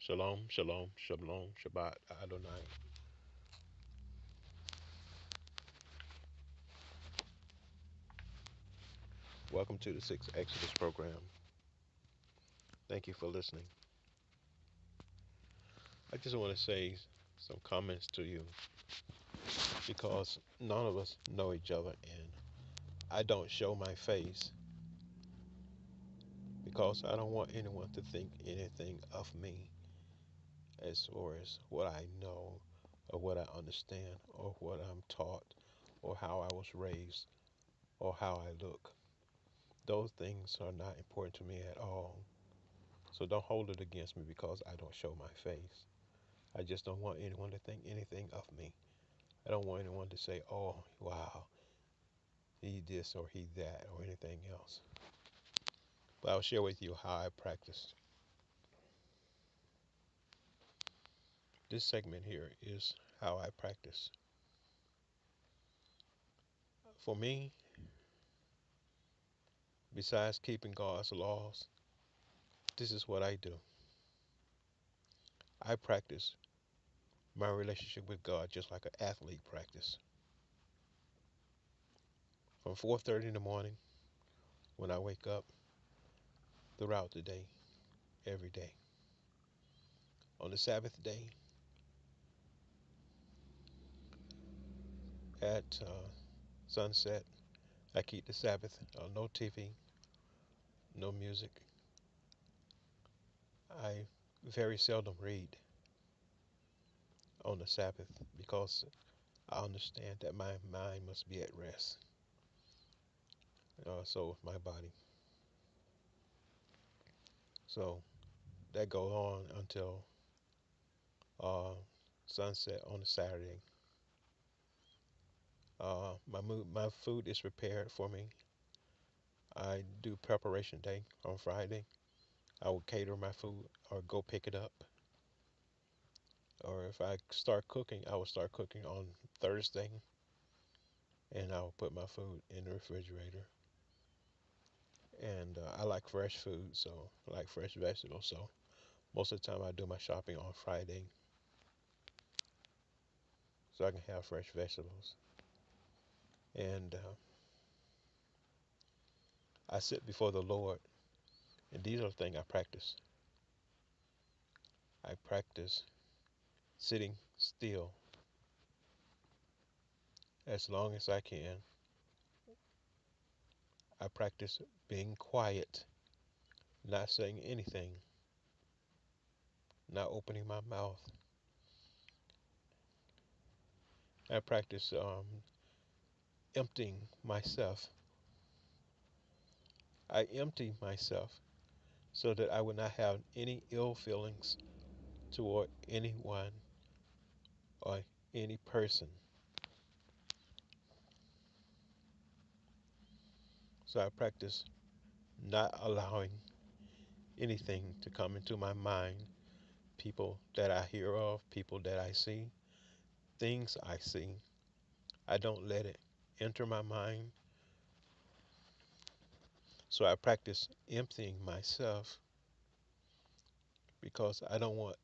Shalom, shalom, shalom, Shabbat Adonai. Welcome to the Sixth Exodus program. Thank you for listening. I just want to say some comments to you because none of us know each other and I don't show my face because I don't want anyone to think anything of me as far as what I know or what I understand or what I'm taught or how I was raised or how I look. Those things are not important to me at all. So don't hold it against me because I don't show my face. I just don't want anyone to think anything of me. I don't want anyone to say, oh, wow, he this or he that or anything else. But I'll share with you how I practice. This segment here is how I practice. For me, besides keeping God's laws, this is what I do. I practice my relationship with God just like an athlete practice. From 4:30 in the morning when I wake up throughout the day, every day. On the Sabbath day at sunset, I keep the Sabbath. No TV, no music. I very seldom read on the Sabbath because I understand that my mind must be at rest. So my body. So that goes on until uh, sunset on a Saturday. My food is prepared for me. I do preparation day on Friday. I will cater my food or go pick it up. Or if I start cooking, I will start cooking on Thursday and I'll put my food in the refrigerator. And I like fresh food, so I like fresh vegetables. So most of the time I do my shopping on Friday so I can have fresh vegetables. And I sit before the Lord, and these are the things I practice. I practice sitting still as long as I can. I practice being quiet, not saying anything, not opening my mouth. I practice emptying myself. I empty myself so that I would not have any ill feelings toward anyone or any person. So I practice not allowing anything to come into my mind, people that I hear of, people that I see, things I see. I don't let it enter my mind. So I practice emptying myself because I don't want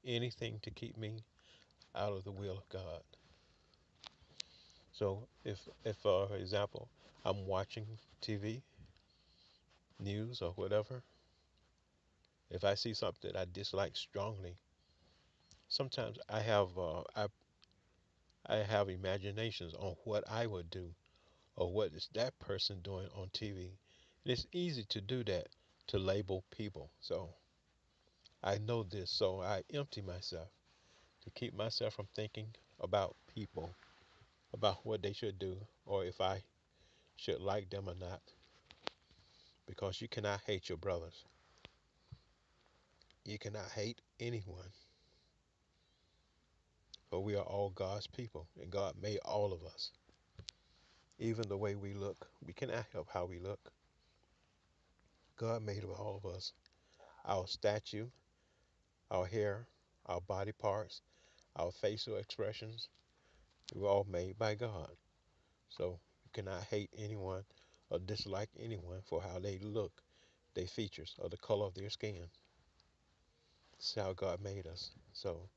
anything to keep me out of the will of God. So if for example, I'm watching TV, news or whatever, if I see something that I dislike strongly, sometimes I have imaginations on what I would do or what is that person doing on TV. And it's easy to do that, to label people. So I know this, so I empty myself to keep myself from thinking about people, about what they should do, or if I should like them or not. Because you cannot hate your brothers. You cannot hate anyone. For we are all God's people, and God made all of us. Even the way we look, we cannot help how we look. God made all of us. Our statue, our hair, our body parts, our facial expressions, we were all made by God. So you cannot hate anyone or dislike anyone for how they look, their features, or the color of their skin. It's how God made us. So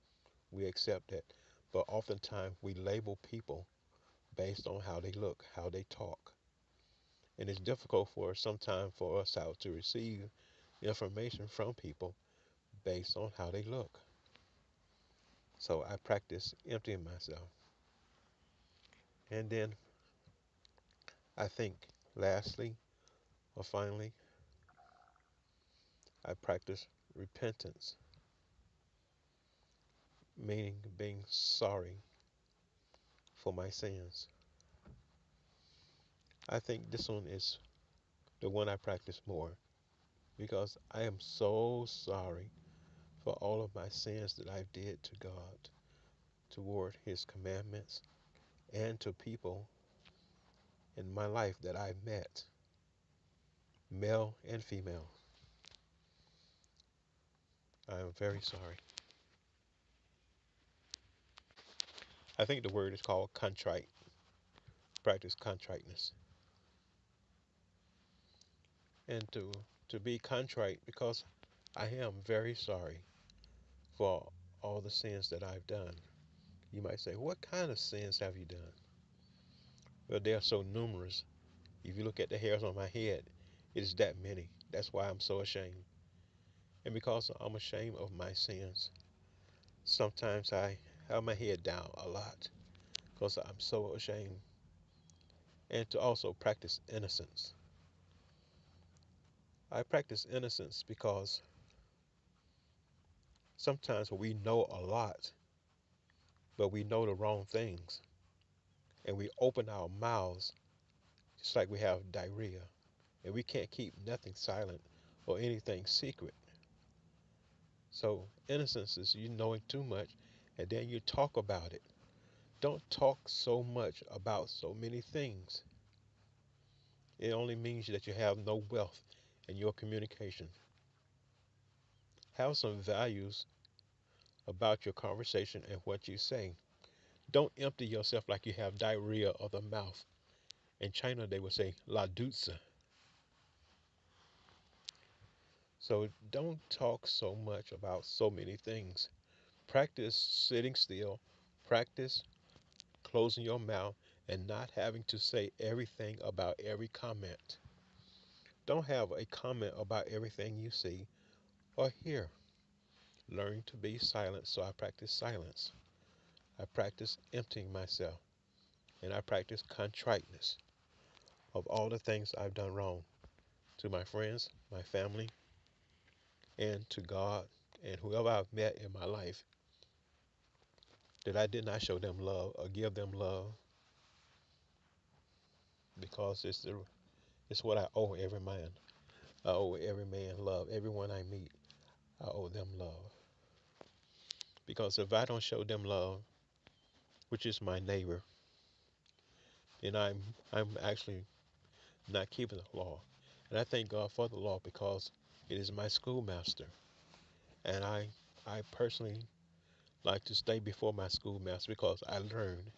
we accept that. But oftentimes we label people based on how they look, how they talk. And it's difficult for sometimes for us how to receive information from people based on how they look. So I practice emptying myself. And then I think lastly or finally, I practice repentance, meaning being sorry for my sins. I think this one is the one I practice more because I am so sorry for all of my sins that I did to God, toward His commandments, and to people in my life that I met, male and female. I am very sorry. I think the word is called contrite. Practice contriteness. And to be contrite because I am very sorry for all the sins that I've done. You might say, what kind of sins have you done? Well, they are so numerous. If you look at the hairs on my head, it is that many. That's why I'm so ashamed. And because I'm ashamed of my sins, sometimes I have my head down a lot because I'm so ashamed. And to also practice innocence. I practice innocence because sometimes we know a lot, but we know the wrong things. And we open our mouths just like we have diarrhea. And we can't keep nothing silent or anything secret. So innocence is you knowing too much and then you talk about it. Don't talk so much about so many things. It only means that you have no wealth in your communication. Have some values about your conversation and what you say. Don't empty yourself like you have diarrhea of the mouth. In China, they would say la douce. So don't talk so much about so many things. Practice sitting still. Practice closing your mouth and not having to say everything about every comment. Don't have a comment about everything you see or hear. Learn to be silent, so I practice silence. I practice emptying myself, and I practice contriteness of all the things I've done wrong to my friends, my family, and to God and whoever I've met in my life that I did not show them love or give them love because it's what I owe every man. I owe every man love. Everyone I meet, I owe them love. Because if I don't show them love, which is my neighbor, then I'm actually not keeping the law. And I thank God for the law because it is my schoolmaster. And I personally like to stay before my schoolmaster because I learn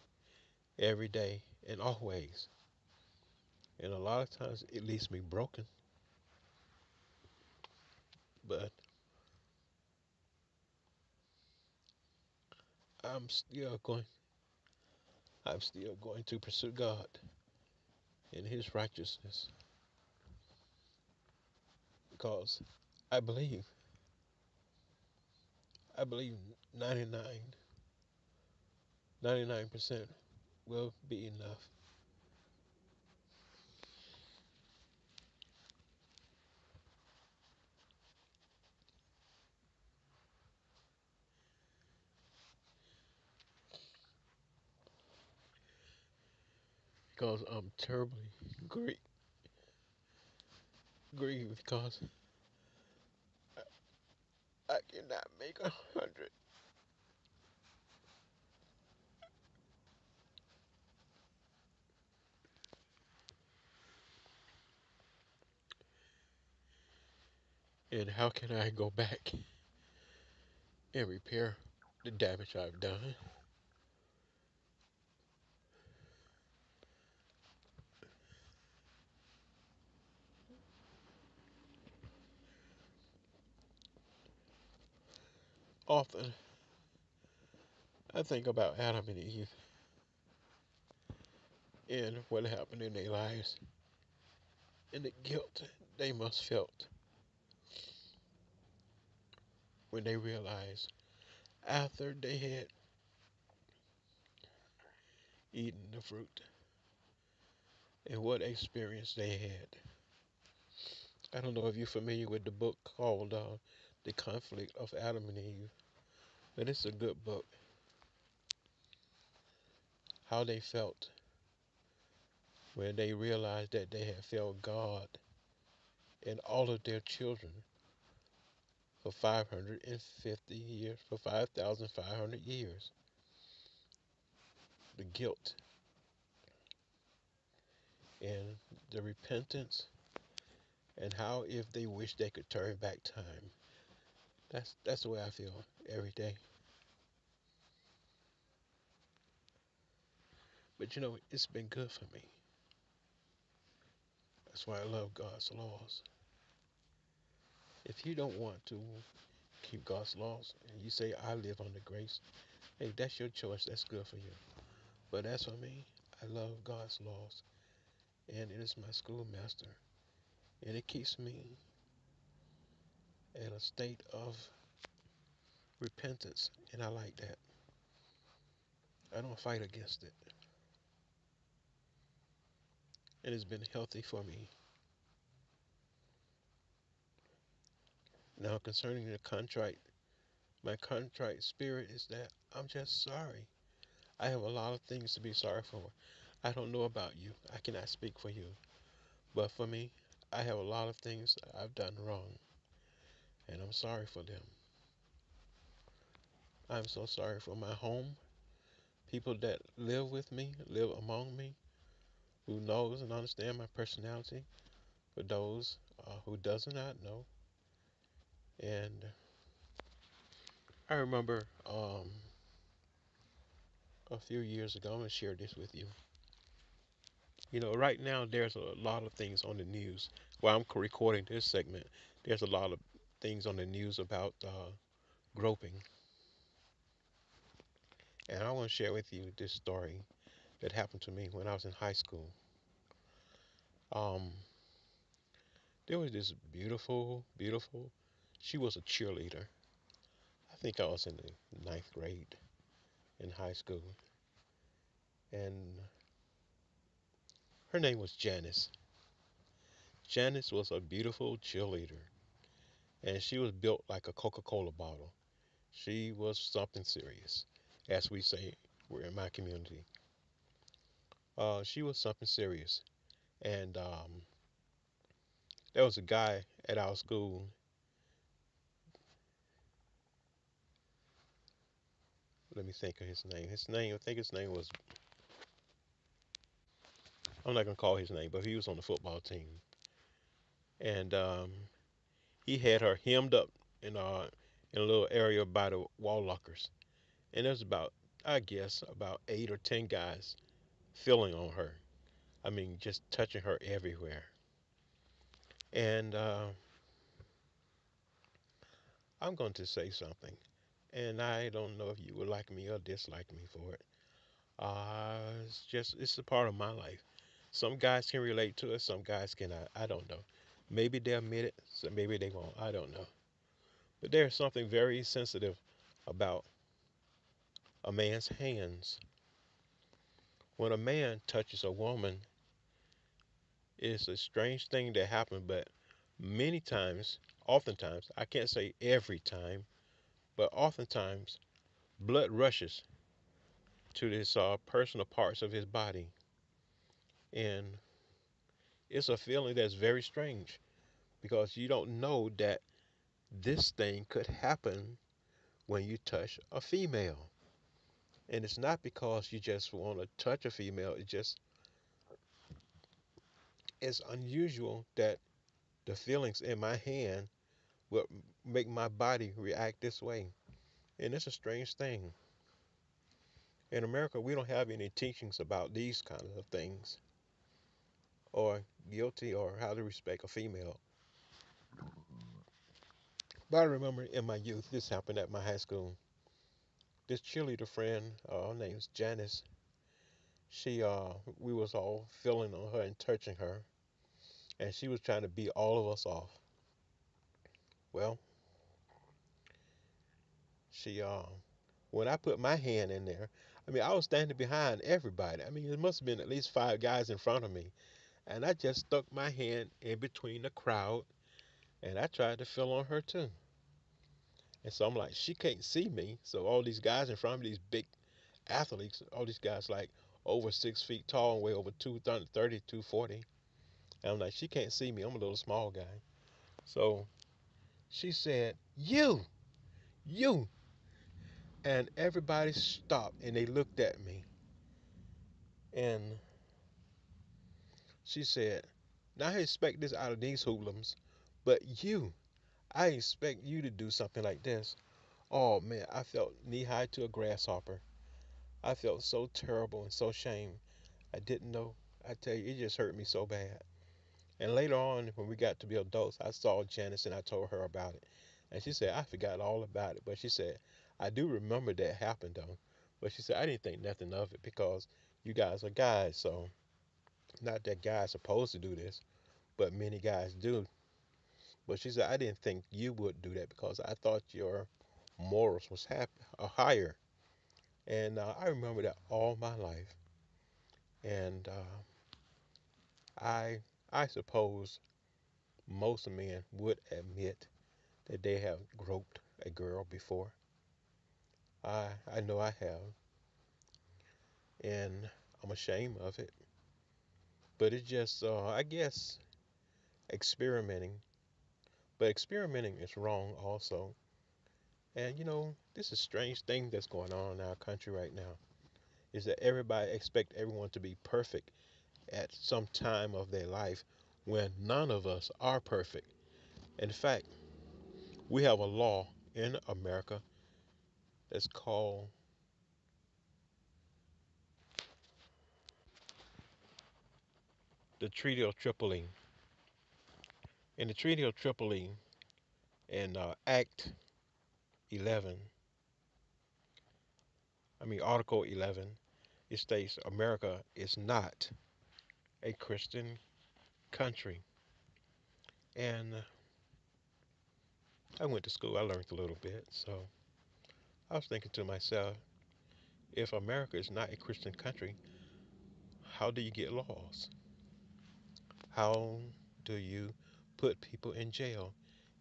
every day and always. And a lot of times it leaves me broken, but I'm still going I'm still going to pursue God in his righteousness because I believe I believe 99 99% will be enough. Because I'm terribly grie- grieved because I cannot make 100. And how can I go back and repair the damage I've done? Often, I think about Adam and Eve and what happened in their lives and the guilt they must felt when they realized after they had eaten the fruit and what experience they had. I don't know if you're familiar with the book called The Conflict of Adam and Eve, but it's a good book. How they felt when they realized that they had failed God and all of their children for 550 years, for 5,500 years. The guilt and the repentance and how if they wish they could turn back time. That's the way I feel every day. But you know, it's been good for me. That's why I love God's laws. If you don't want to keep God's laws and you say I live under grace, hey, that's your choice. That's good for you. But as for me, I love God's laws and it is my schoolmaster and it keeps me in a state of repentance and I like that. I don't fight against it. And it's been healthy for me. Now concerning the contrite, my contrite spirit is that I'm just sorry. I have a lot of things to be sorry for. I don't know about you. I cannot speak for you. But for me, I have a lot of things I've done wrong. And I'm sorry for them. I'm so sorry for my home, people that live with me, live among me, who knows and understand my personality, for those who does not know. And I remember a few years ago, I'm going to share this with you. You know, right now there's a lot of things on the news. While I'm recording this segment, there's a lot of things on the news about groping. And I want to share with you this story that happened to me when I was in high school. Um, there was this beautiful, she was a cheerleader. I think I was in the ninth grade in high school. And her name was Janice. Janice was a beautiful cheerleader. And she was built like a Coca-Cola bottle. She was something serious, as we say we're in my community. She was something serious. And there was a guy at our school. Let me think of his name. I think his name was, I'm not going to call his name, but he was on the football team. And he had her hemmed up in, in a little area by the wall lockers. And there's about, I guess, about 8 or 10 guys filling on her. I mean, just touching her everywhere. And I'm going to say something. And I don't know if you would like me or dislike me for it. It's a part of my life. Some guys can relate to it, some guys cannot. I don't know. Maybe they'll admit it, so maybe they won't. I don't know. But there's something very sensitive about a man's hands. When a man touches a woman, it's a strange thing that happens, but many times, oftentimes, I can't say every time, but oftentimes, blood rushes to his personal parts of his body. And it's a feeling that's very strange because you don't know that this thing could happen when you touch a female. And it's not because you just want to touch a female, it's unusual that the feelings in my hand will make my body react this way. And it's a strange thing. In America, we don't have any teachings about these kinds of things or guilty or how to respect a female. But I remember in my youth, this happened at my high school. This cheerleader friend, her name's Janice. We was all feeling on her and touching her, and she was trying to beat all of us off. Well, she when I put my hand in there, I mean, I was standing behind everybody. I mean, it must have been at least five guys in front of me. And I just stuck my hand in between the crowd and I tried to feel on her too. And so I'm like, she can't see me. So all these guys in front of me, these big athletes, all these guys like over 6 feet tall and weigh over 230, 240. And I'm like, she can't see me. I'm a little small guy. So she said, you. And everybody stopped and they looked at me. And she said, now I expect this out of these hoodlums, but I expect you to do something like this. Oh man, I felt knee high to a grasshopper. I felt so terrible and so ashamed. I didn't know. I tell you, it just hurt me so bad. And later on, when we got to be adults, I saw Janice and I told her about it. And she said, I forgot all about it. But she said, I do remember that happened though. But she said, I didn't think nothing of it because you guys are guys. So, not that guys supposed to do this, but many guys do. But she said, I didn't think you would do that because I thought your morals was higher. And I remember that all my life. And I I suppose most men would admit that they have groped a girl before. I know I have, and I'm ashamed of it. But it's just I guess experimenting. But experimenting is wrong also. And you know, this is a strange thing that's going on in our country right now. Is that everybody expect everyone to be perfect at some time of their life when none of us are perfect. In fact, we have a law in America that's called the Treaty of Tripoli. In the Treaty of Tripoli, in Act 11, Article 11, it states America is not a Christian country. And I went to school, I learned a little bit. So I was thinking to myself, if America is not a Christian country, how do you get laws? How do you put people in jail?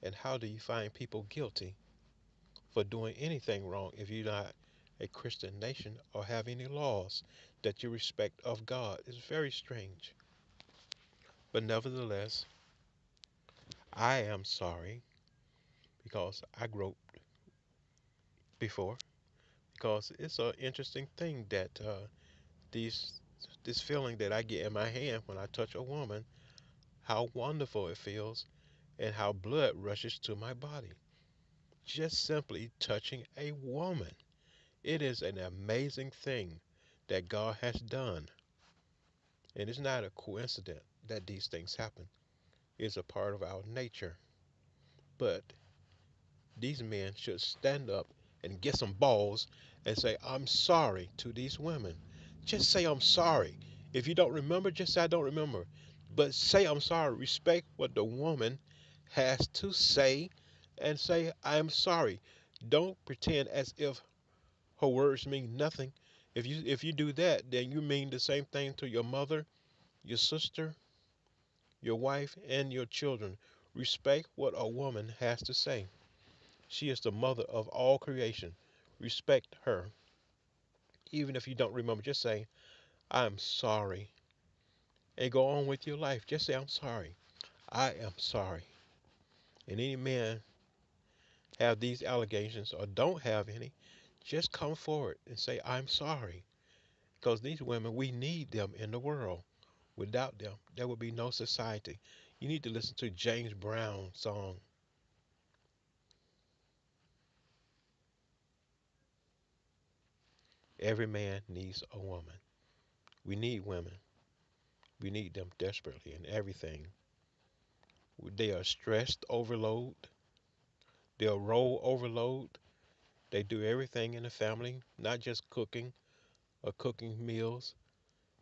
And how do you find people guilty for doing anything wrong if you're not a Christian nation or have any laws that you respect of God? It's very strange. But nevertheless, I am sorry because I groped before. Because it's an interesting thing that these this feeling that I get in my hand when I touch a woman, how wonderful it feels and how blood rushes to my body. Just simply touching a woman. It is an amazing thing that God has done. And it's not a coincidence that these things happen. It's a part of our nature. But these men should stand up and get some balls and say, I'm sorry to these women. Just say, I'm sorry. If you don't remember, just say, I don't remember. But say, I'm sorry. Respect what the woman has to say and say, I'm sorry. Don't pretend as if her words mean nothing. If you do that, then you mean the same thing to your mother, your sister, your wife, and your children. Respect what a woman has to say. She is the mother of all creation. Respect her. Even if you don't remember, just say, I'm sorry. And go on with your life. Just say, I'm sorry. I am sorry. And any man have these allegations or don't have any, just come forward and say, I'm sorry. Because these women, we need them in the world. Without them, there would be no society. You need to listen to James Brown's song. Every man needs a woman. We need women. We need them desperately in everything. They are stressed overload. They'll role overload. They do everything in the family, not just cooking or cooking meals.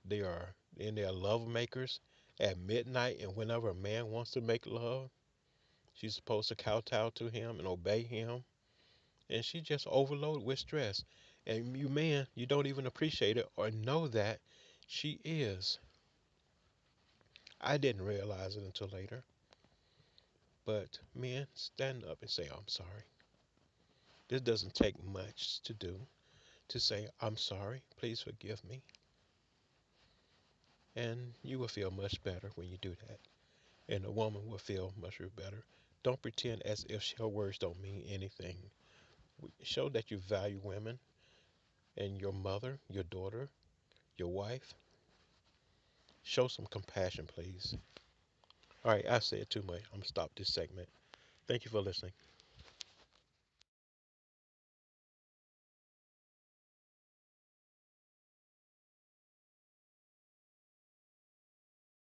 They are in their love makers at midnight, and whenever a man wants to make love, she's supposed to kowtow to him and obey him. And she just overloaded with stress. And you men, you don't even appreciate it or know that she is. I didn't realize it until later. But men, stand up and say, I'm sorry. This doesn't take much to do. To say, I'm sorry, please forgive me. And you will feel much better when you do that. And the woman will feel much better. Don't pretend as if her words don't mean anything. Show that you value women and your mother, your daughter, your wife. Show some compassion, please. All right, I said too much. I'm going to stop this segment. Thank you for listening.